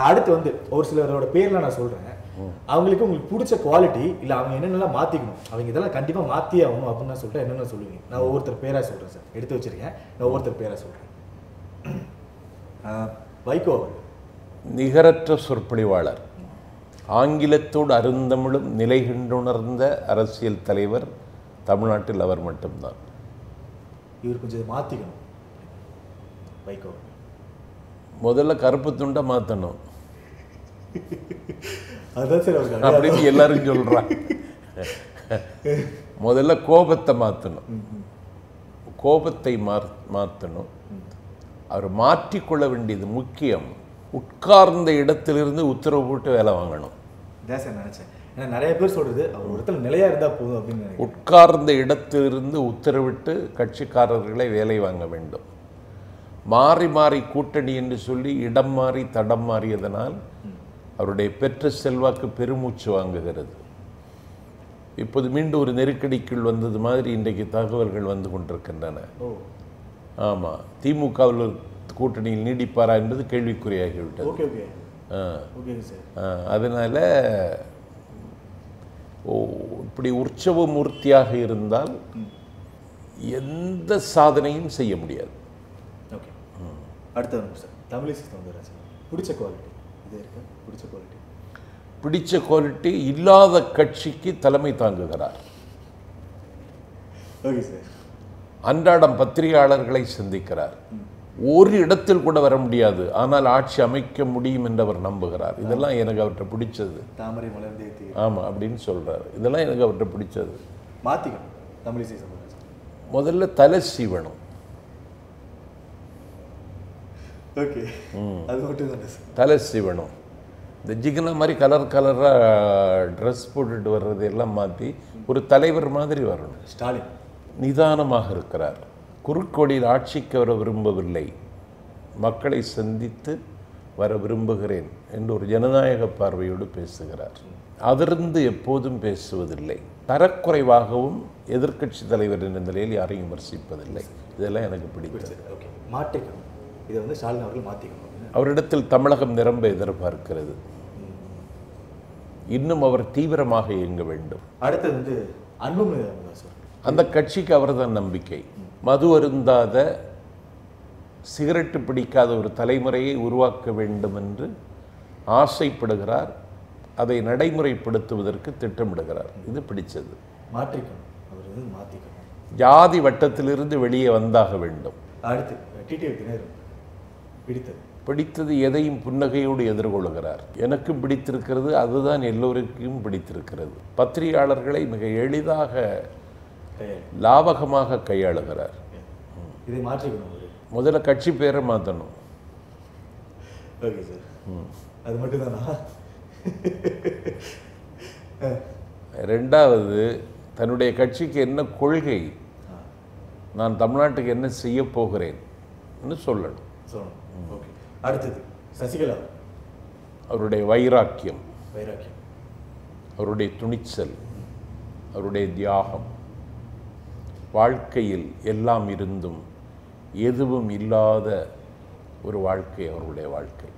அடுத்து வந்து ஒரு சிலரோட பேர்லாம் நான் சொல்றேன். அவங்களுக்கு உங்களுக்கு பிடிச்ச குவாலிட்டி இல்லை அவங்க என்னென்னலாம் மாற்றிக்கணும், அவங்க இதெல்லாம் கண்டிப்பாக மாற்றியே ஆகணும் அப்படின்னு நான் சொல்லிட்டு என்னென்ன சொல்லுவீங்க? நான் ஒவ்வொருத்தர் பேராக சொல்கிறேன் சார், எடுத்து வச்சிருக்கேன். நான் ஒவ்வொருத்தர் பேராக சொல்கிறேன். வைகோ நிகரற்ற சொற்பொழிவாளர், ஆங்கிலத்தோடு அருந்தமிழும் நிலை கண்டுணர்ந்த அரசியல் தலைவர் தமிழ்நாட்டில் அவர் மட்டும்தான். இவர் கொஞ்சம் மாற்றிக்கணும். வைகோ முதல்ல கருப்பு துண்டை மாற்றணும் அதான் சார் அப்படின்னு எல்லாரும் சொல்றாங்க. முதல்ல கோபத்தை மாற்றணும், கோபத்தை மாற்றணும். அவர் மாற்றிக்கொள்ள வேண்டியது முக்கியம். உட்கார்ந்த இடத்திலிருந்து உத்தரவு போட்டு வேலை வாங்கணும். நினைச்சேன் நிறைய பேர் சொல்றது அவர் ஒரு இடத்துல நிலையா இருந்தா போதும் அப்படின்னு. உட்கார்ந்த இடத்திலிருந்து உத்தரவிட்டு கட்சிக்காரர்களை வேலை வாங்க வேண்டும். மாறி மாறி கூட்டணி என்று சொல்லி இடம் மாறி தடம் மாறியதனால் அவருடைய பெற்ற செல்வாக்கு பெருமூச்சு வாங்குகிறது. இப்போது மீண்டும் ஒரு நெருக்கடிக்குள் வந்தது மாதிரி இன்றைக்கு தகவல்கள் வந்து கொண்டிருக்கின்றன. ஆமாம், திமுகவில் கூட்டணியில் நீடிப்பாரா என்பது கேள்விக்குறியாகிவிட்டது. அதனால இப்படி உற்சவ மூர்த்தியாக இருந்தால் எந்த சாதனையும் செய்ய முடியாது. பிடிச்ச குவாலிட்டி இல்லாத கட்சிக்கு தலைமை தாங்குகிறார். அன்றாடம் பத்திரிகையாளர்களை சந்திக்கிறார். ஒரு இடத்தில் கூட வர முடியாது, ஆனால் ஆட்சி அமைக்க முடியும் என்று அவர் நம்புகிறார். இதெல்லாம் எனக்கு அவர்கிட்ட பிடிச்சது. தாமரை மலர்ந்தே ஆமாம் அப்படின்னு சொல்றாரு. இதெல்லாம் எனக்கு அவர்கிட்ட பிடிச்சது. முதல்ல தலை சீவணும். தலை சீவணும். இந்த ஜிகனா மாதிரி கலர் கலராக ட்ரெஸ் போட்டுட்டு வர்றது எல்லாம் மாற்றி ஒரு தலைவர் மாதிரி வரணும். ஸ்டாலின் நிதானமாக இருக்கிறார். குறுக்கோடியில் ஆட்சிக்கு வர விரும்பவில்லை, மக்களை சந்தித்து வர விரும்புகிறேன் என்று ஒரு ஜனநாயக பார்வையோடு பேசுகிறார். அதிலிருந்து எப்போதும் பேசுவதில்லை. தரக்குறைவாகவும் எதிர்க்கட்சி தலைவர் என்ற நிலையில் யாரையும் விமர்சிப்பதில்லை. இதெல்லாம் எனக்கு பிடித்தது. மாற்றிக்கணும். இதை வந்து ஸ்டாலின் அவர்கள் மாற்றிக்கணும். அவரிடத்தில் தமிழகம் நிரம்ப எதிர்பார்க்கிறது. இன்னும் அவர் தீவிரமாக இயங்க வேண்டும். அடுத்தது வந்து அன்புமணி. அந்த கட்சிக்கு அவர்தான் நம்பிக்கை. மது அருந்தாத, சிகரெட்டு பிடிக்காத ஒரு தலைமுறையை உருவாக்க வேண்டும் என்று ஆசைப்படுகிறார். அதை நடைமுறைப்படுத்துவதற்கு திட்டமிடுகிறார். இது பிடிச்சது. ஜாதி வட்டத்திலிருந்து வெளியே வந்தாக வேண்டும். பிடித்தது எதையும் புன்னகையோடு எதிர்கொள்கிறார். எனக்கும் பிடித்திருக்கிறது, அதுதான் எல்லோருக்கும் பிடித்திருக்கிறது. பத்திரிகையாளர்களை மிக எளிதாக லாபகமாக கையாளுகிறார். இதை மாற்றிக்கணும். முதல்ல கட்சி பேரை மாற்றணும். அது மட்டும்தானா? ரெண்டாவது, தன்னுடைய கட்சிக்கு என்ன கொள்கை, நான் தமிழ்நாட்டுக்கு என்ன செய்ய போகிறேன் சொல்லணும். அடுத்தது சசிகலா. அவருடைய வைராக்கியம், அவருடைய துணிச்சல், அவருடைய தியாகம், வாழ்க்கையில் எல்லாம் இருந்தும் எதுவும் இல்லாத ஒரு வாழ்க்கை அவருடைய வாழ்க்கை.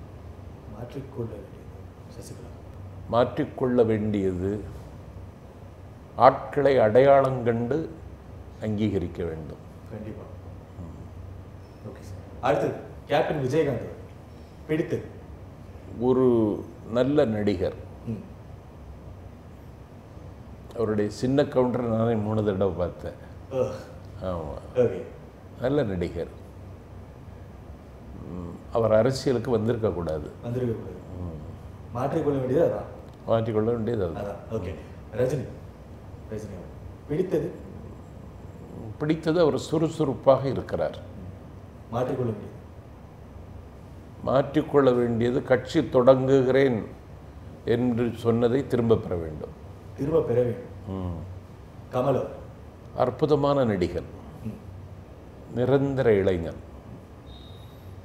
மாற்றிக்கொள்ள வேண்டியது ஆட்களை அடையாளம் கண்டு அங்கீகரிக்க வேண்டும். கண்டிப்பாக. அடுத்தது கேப்டன் விஜயகாந்த். பிடித்தது ஒரு நல்ல நடிகர். அவருடைய சின்ன கவுண்டரை நானே 3 தடவை பார்த்தேன். ஆமாம், நல்ல நடிகர். அவர் அரசியலுக்கு வந்திருக்கக்கூடாது. மாற்றிக்கொள்ள வேண்டியது அதான். மாற்றிக்கொள்ள வேண்டியது அதுதான். ஓகே. ரஜினி. பிடித்தது பிடித்தது அவர் சுறுசுறுப்பாக இருக்கிறார். மாற்றிக்கொள்ள வேண்டியது கட்சி தொடங்குகிறேன் என்று சொன்னதை திரும்ப பெற வேண்டும். கமல் அற்புதமான நடிகர், நிரந்தர இளைஞன்.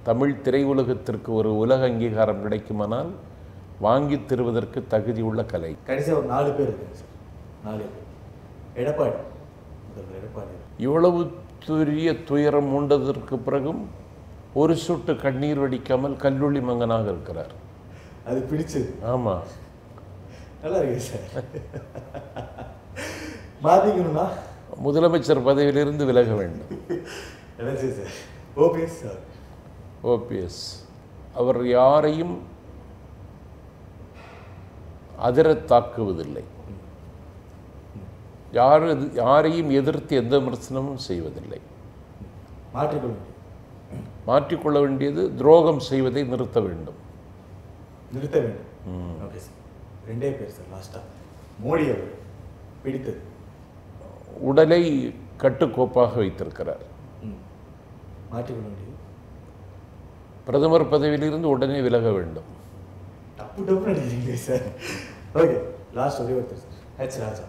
தமிழ் திரையுலகத்திற்கு ஒரு உலக அங்கீகாரம் கிடைக்குமானால் வாங்கி தருவதற்கு தகுதி உள்ள கலை. கடைசியாக ஒரு 4 பேர். எடப்பாடி. இவ்வளவு எத்துரிய துயரம் உண்டதற்கு பிறகும் ஒரு சொட்டு கண்ணீர் வடிக்காமல் கல்லூலி மங்கனாக இருக்கிறார். அது பிடிச்சது. ஆமாம், நல்லா இருக்கு சார். மாத்திக்கணும்னா முதலமைச்சர் பதவியிலிருந்து விலக வேண்டும். நினைச்சு சார். ஓபிஎஸ் சார், ஓபிஎஸ் அவர் யாரையும் அதிரத் தாக்குவதில்லை, யாரையும் எதிர்த்து எந்த விமர்சனமும் செய்வதில்லை. மாற்றிக்கொள்ள வேண்டியது துரோகம் செய்வதை நிறுத்த வேண்டும். நிறுத்த வேண்டும். Okay sir. ரெண்டே பேர் சார் லாஸ்டா. மோடி அவர் பிடித்தது உடலை கட்டுக்கோப்பாக வைத்திருக்கிறார். மாற்றிக்கொள்ள வேண்டியது பிரதமர் பதவியிலிருந்து உடனே விலக வேண்டும். தப்பு டப்பு நடிக்கிறீங்களே சார். ஓகே, லாஸ்ட் ஒரே ஒருத்தர் சார், ஹெச் ராஜா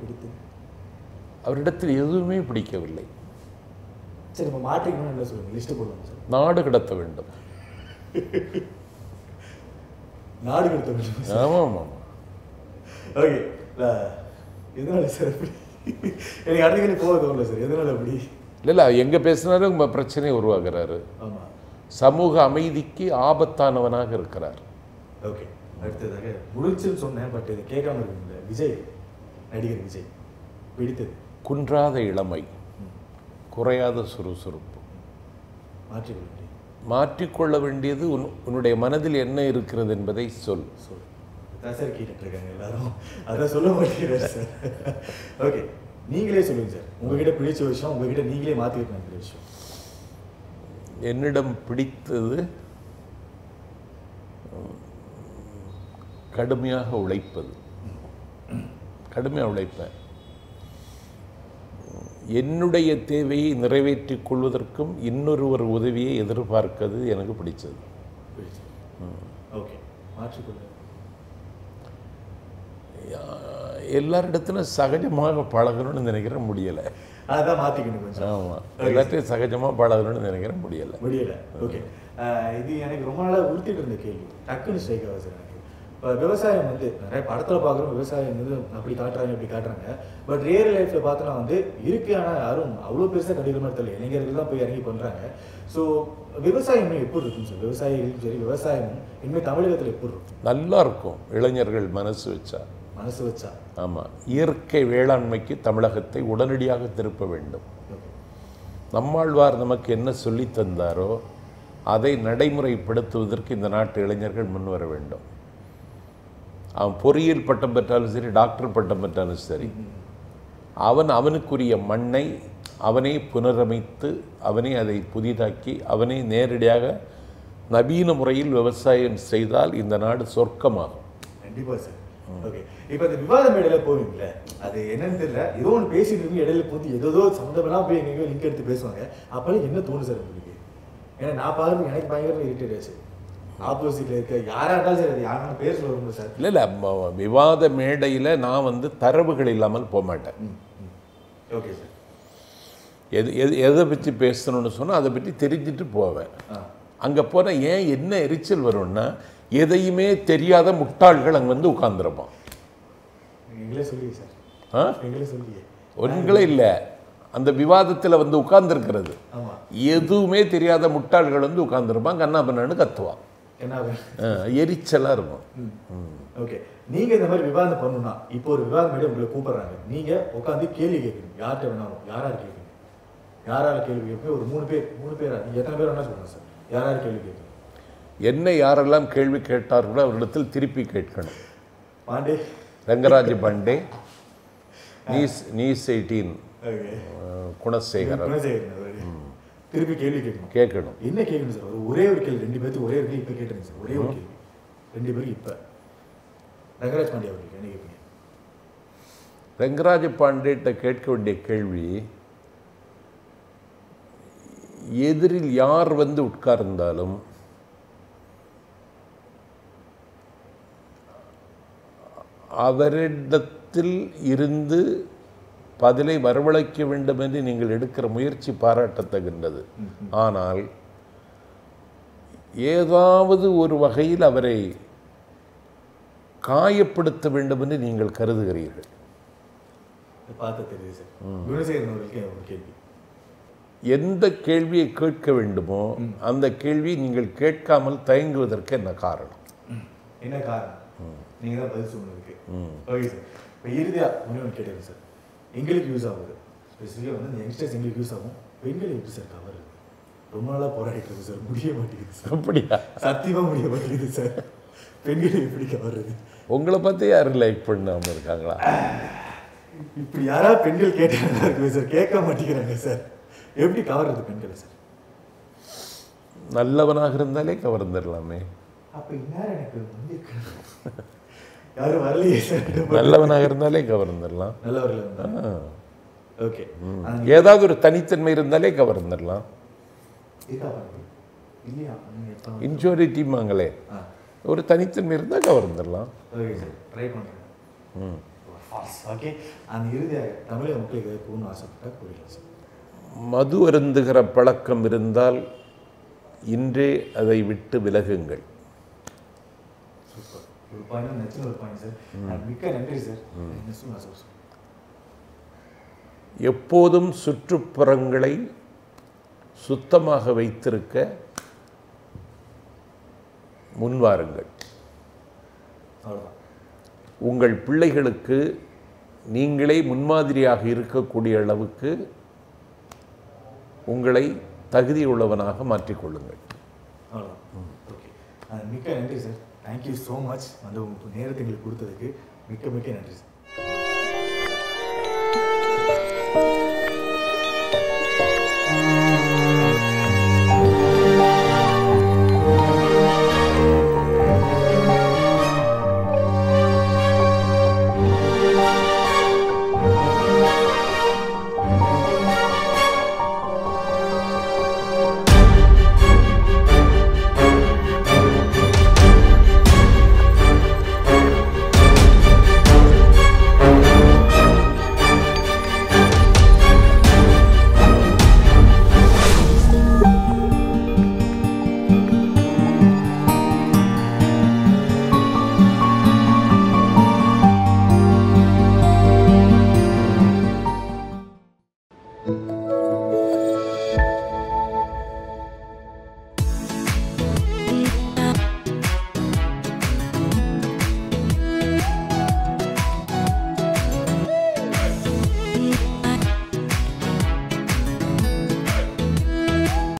பிடித்தது. அவரிடத்தில் எதுவுமே பிடிக்கவில்லை. சரி, நம்ம மாற்றிக்கணும்னு என்ன சொல்லுங்க, லிஸ்ட் போடுவோம் சார். நாடு கடத்த வேண்டும். நாடு கடத்த வேண்டும். ஆமாம் ஆமாம். ஓகே, எதனால சார் அப்படி? எனக்கு அடுத்த போக தோணல சார். எதனால அப்படி? இல்லை, எங்கே பேசினாலும் பிரச்சனையை உருவாக்குறாரு. ஆமாம், சமூக அமைதிக்கு ஆபத்தானவனாக இருக்கிறார். ஓகே, அடுத்ததாக முடிச்சுன்னு சொன்னேன், பட் இது கேட்காம இருக்குங்க. விஜய், நடிகர் விஜய் பிடித்தது. குன்றாத இளமை, குறையாத சுறுசுறுப்பு. மாற்றிக்கொள்ள வேண்டியது உன்னுடைய மனதில் என்ன இருக்கிறது என்பதை சொல். சார் கேட்டுட்டு இருக்காங்க எல்லாரும், அதான் சொல்ல மாட்டேங்கிறார் சார். ஓகே, நீங்களே சொல்லுங்க சார், உங்ககிட்ட பிடிச்ச விஷயம், உங்ககிட்ட நீங்களே மாற்றிக்கிட்டு நினைக்கிற விஷயம். என்னிடம் பிடித்தது கடுமையாக உழைப்பது. கடுமையாக உழைப்பேன். என்னுடைய தேவையை நிறைவேற்றிக் கொள்வதற்கும் இன்னொருவர் உதவியை எதிர்பார்க்கிறது எனக்கு பிடிச்சது. ஓகே, மாற்றிக்கொள்ள எல்லாரிடத்திலும் சகஜமாக பழகணும்னு நினைக்கிற முடியலை. அதான் மாற்றிக்கணும் கொஞ்சம். ஆமாம், எல்லாத்தையும் சகஜமாக பழகணும்னு நினைக்கிற முடியலை. ஓகே, இது எனக்கு ரொம்ப நாளாக உறுத்திட்டு இருந்த கேள்வி, டக்குன்னு ஸ்ட்ரைக் ஆகுது சார் எனக்கு. இப்போ விவசாயம் வந்து நிறைய படத்தில் பார்க்குறோம், விவசாயம் வந்து அப்படி காட்டுறாங்க இப்படி காட்டுறாங்க. பட் ரியல் லைஃப்பில் பார்த்தோன்னா வந்து இருக்கு, ஆனால் யாரும் அவ்வளோ பெருசாக கண்டிக்கிற மாதிரி தெரியல. இளைஞர்கள் தான் போய் இறங்கி பண்ணுறாங்க. ஸோ விவசாயம் இன்னும் எப்படி இருக்கும் சார்? விவசாயிகளும் சரி, விவசாயமும் இனிமேல் தமிழகத்தில் எப்படி இருக்கும்? நல்லா இருக்கும், இளைஞர்கள் மனசு வச்சா. ஆமாம், இயற்கை வேளாண்மைக்கு தமிழகத்தை உடனடியாக திருப்ப வேண்டும். நம்மாழ்வார் நமக்கு என்ன சொல்லி தந்தாரோ அதை நடைமுறைப்படுத்துவதற்கு இந்த நாட்டு இளைஞர்கள் முன்வர வேண்டும். அவன் பொறியியல் பட்டம் பெற்றாலும் சரி, டாக்டர் பட்டம் பெற்றாலும் சரி, அவனுக்குரிய மண்ணை அவனே புனரமைத்து, அவனே அதை புதிதாக்கி, அவனே நேரடியாக நவீன முறையில் விவசாயம் செய்தால் இந்த நாடு சொர்க்கமாகும். கண்டிப்பாக சார். ஓகே, இப்போ அந்த விவாத மேடையில போவீங்களே, அது என்னன்னு தெரியல, ஏதோ ஒன்று பேசிட்டு இருக்கு, இடையில போது ஏதோ சம்மந்தமெல்லாம் போய் எங்கேயோ லிங்க் எடுத்து பேசுவாங்க. அப்போல்லாம் என்ன தோணும் சார் உங்களுக்கு? ஏன்னா நான் பார்க்குறது எனக்கு பயங்கர இரிட்டேட் ஆச்சு. ஆப்போசிட்ல இருக்க யாராக இருந்தாலும் சரி, அது யாரும் பேர் சொல்லுவாங்க சார். இல்லை, விவாத மேடையில் நான் வந்து தரவுகள் இல்லாமல் போக மாட்டேன். Okay sir. எதை பற்றி பேசணும்னு சொன்னால் அதை பற்றி தெரிஞ்சுட்டு போவேன். அங்கே போனால் ஏன் என்ன எரிச்சல் வரும்னா, எதையுமே தெரியாத முட்டாள்கள் அங்கே வந்து உட்கார்ந்துருப்பான். ஒன்றுங்களே இல்லை, அந்த விவாதத்தில் வந்து உட்கார்ந்துருக்கிறது எதுவுமே தெரியாத முட்டாள்கள் வந்து உட்கார்ந்துருப்பான், கண்ணா பண்ணு கத்துவான், எரிச்சலாக இருக்கும். ஓகே, நீங்கள் இந்த மாதிரி விவாதம் பண்ணணும்னா, இப்போ ஒரு விவாதம் மேடம் உங்களை கூப்பிட்றாங்க, நீங்கள் உட்காந்து கேள்வி கேட்கணும். யார்கிட்ட வேணாலும், யாராரு கேட்குறீங்க, யாராரு கேள்வி கேட்பீங்க? ஒரு மூணு பேரா, நீங்கள் எத்தனை பேர் வேணா சொல்லுங்கள் சார், யாராரு கேள்வி கேட்குறீங்க? என்னை யாரெல்லாம் கேள்வி கேட்டார்களோ அவரிடத்தில் திருப்பி கேட்கணும். பாண்டே, ரங்கராஜ் பாண்டே, நியூஸ் 18 குணசேகரன், திருப்பி கேள்வி கேட்கணும். என்ன கேட்கணும் சார்? ஒரே ஒரு கேள்வி, ரெண்டு பேருக்கு ஒரே ஒரு கேள்வி இப்போ கேட்டுருங்க சார். ஒரே ஒரு கேள்வி, ரெண்டு பேருக்கு. இப்போ ரங்கராஜ் பாண்டே அவர்களுக்கு என்ன கேட்பீங்க? ரங்கராஜ பாண்டேட்ட கேட்க வேண்டிய கேள்வி, எதிரில் யார் வந்து உட்கார்ந்தாலும் அவரிடத்தில் இருந்து பதிலை வரவழைக்க வேண்டும் என்று நீங்கள் எடுக்கிற முயற்சி பாராட்டத்தகின்றது. ஆனால் ஏதாவது ஒரு வகையில் அவரை காயப்படுத்த வேண்டும் என்று நீங்கள் கருதுகிறீர்கள். பார்த்து தெரியுது சார். குணசேகரன் அவர்களுக்கு ஒரு கேள்வி, எந்த கேள்வியை கேட்க வேண்டுமோ அந்த கேள்வியை நீங்கள் கேட்காமல் தயங்குவதற்கு என்ன காரணம்? என்ன காரணம்? நீங்க தான் பதில் சொன்னதுக்கு. Okay sir. இப்போ இறுதியாக ஒன்று கேட்டேன் சார். எங்களுக்கு யூஸ் ஆகுது, ஸ்பெசிஃபிக்காக வந்து இந்த யங்ஸ்டர்ஸ் எங்களுக்கு யூஸ் ஆகும். பெண்கள் எப்படி சார் கவர்? ரொம்ப நாளாக போராடிட்டு இருக்கு சார், முடிய மாட்டேங்குது சார். அப்படியா? சத்தியமாக முடிய மாட்டேங்குது சார். பெண்களை எப்படி கவர்றது? உங்களை பற்றி யாரும் லைக் பண்ணாமல் இருக்காங்களா? இப்படி யாராவது பெண்கள் கேட்டாங்க இருக்கு சார், கேட்க மாட்டேங்கிறாங்க சார். எப்படி கவர்றது பெண்களை சார்? நல்லவனாக இருந்தாலே கவர்ந்துடலாமே. அப்போ இந்நேரம் எனக்கு வந்து யாரும் வரலையே சார். நல்லவனாக இருந்தாலே கவர்ந்துடலாம். நல்லவர்கள் இருந்தா ஓகே. ஏதாவது ஒரு தனித்தன்மை இருந்தாலே கவர்ந்துடலாம். இல்லையா? இன்சூரிட்டிமாங்களே, ஒரு தனித்தன்மை இருந்தால் கவர்ந்துடலாம். ஓகே சார், ட்ரை பண்ணுறேன். ஓகே. அந்த இறுதியாக தமிழக மக்களுக்கு எதாவது கூறணும்னு ஆசைப்பட்டா கூறிடலாம் சார். மது அருந்துகிற பழக்கம் இருந்தால் இன்றே அதை விட்டு விலகுங்கள். சூப்பர். ஒரு பாயிண்ட் நெக்ஸ்ட் ஒரு பாயிண்ட் சார். மிக்க நன்றி சார். என்ன சொல்லுங்கள் சார்? எப்போதும் சுற்றுப்புறங்களை சுத்தமாக வைத்திருக்க முன்வாருங்கள். அவ்வளோதான். உங்கள் பிள்ளைகளுக்கு நீங்களே முன்மாதிரியாக இருக்கக்கூடிய அளவுக்கு உங்களை தகுதியுள்ளவனாக மாற்றிக்கொள்ளுங்கள். அவ்வளோதான். ஓகே. மிக்க நன்றி சார். Thank you so much. அந்த நேரத்தை எங்களுக்கு கொடுத்ததுக்கு மிக்க நன்றி சார்.